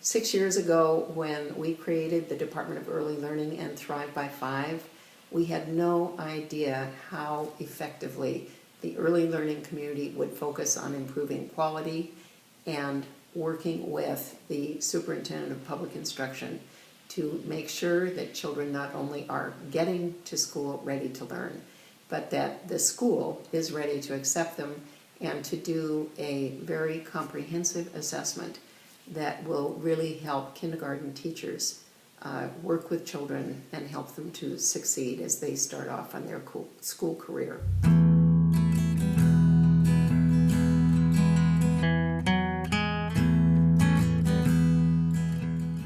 6 years ago, when we created the Department of Early Learning and Thrive by 5, we had no idea how effectively the early learning community would focus on improving quality and working with the superintendent of public instruction to make sure that children not only are getting to school ready to learn, but that the school is ready to accept them and to do a very comprehensive assessment that will really help kindergarten teachers work with children and help them to succeed as they start off on their school career.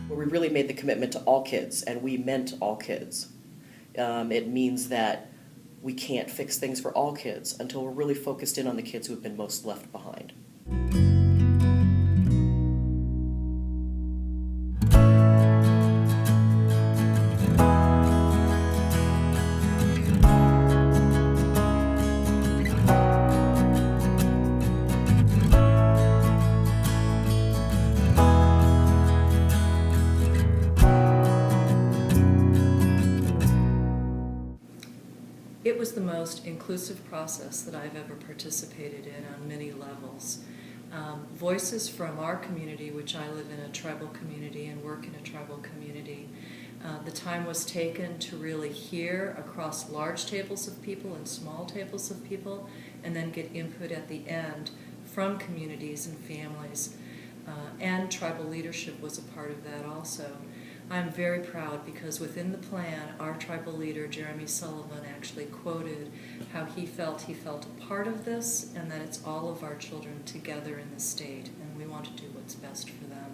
We really made the commitment to all kids, and we meant all kids. It means that we can't fix things for all kids until we're really focused in on the kids who have been most left behind. It was the most inclusive process that I've ever participated in on many levels. Voices from our community, which I live in a tribal community and work in a tribal community, the time was taken to really hear across large tables of people and small tables of people, and then get input at the end from communities and families. And tribal leadership was a part of that also. I'm very proud because within the plan, our tribal leader, Jeremy Sullivan, actually quoted how he felt a part of this and that it's all of our children together in the state, and we want to do what's best for them.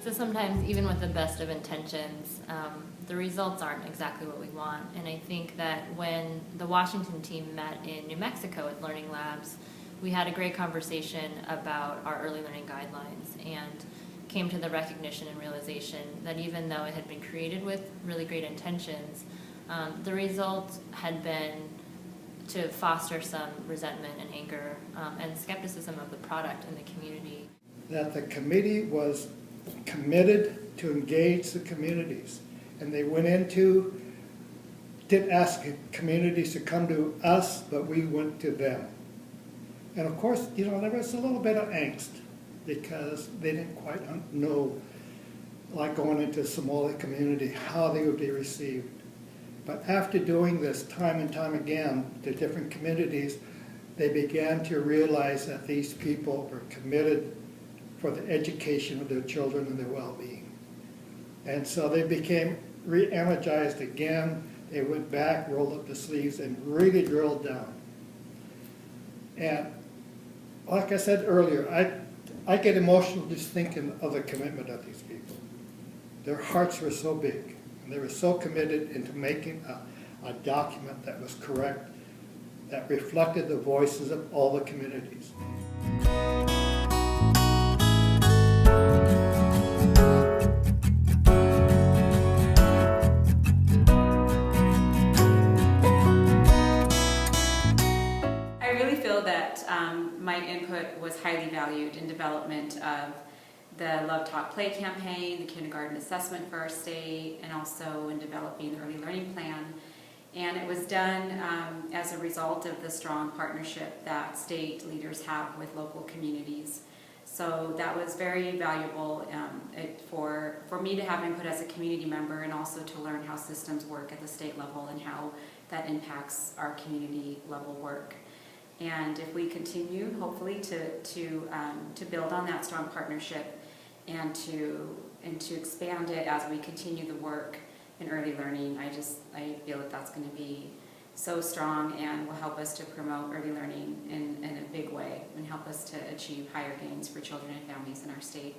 So sometimes, even with the best of intentions, the results aren't exactly what we want. And I think that when the Washington team met in New Mexico at Learning Labs, we had a great conversation about our early learning guidelines and came to the recognition and realization that even though it had been created with really great intentions, the result had been to foster some resentment and anger and skepticism of the product in the community. That the committee was committed to engage the communities, and they didn't ask communities to come to us, but we went to them. And of course, there was a little bit of angst because they didn't quite know, like going into the Somali community, how they would be received. But after doing this time and time again to different communities, they began to realize that these people were committed for the education of their children and their well-being. And so they became re-energized again. They went back, rolled up the sleeves, and really drilled down. And like I said earlier, I get emotional just thinking of the commitment of these people. Their hearts were so big, and they were so committed into making a document that was correct, that reflected the voices of all the communities. My input was highly valued in development of the Love Talk Play campaign, the kindergarten assessment for our state, and also in developing the early learning plan. And it was done as a result of the strong partnership that state leaders have with local communities. So that was very valuable for me to have input as a community member, and also to learn how systems work at the state level and how that impacts our community level work. And if we continue, hopefully, to build on that strong partnership and to expand it as we continue the work in early learning, I feel that that's going to be so strong and will help us to promote early learning in a big way and help us to achieve higher gains for children and families in our state.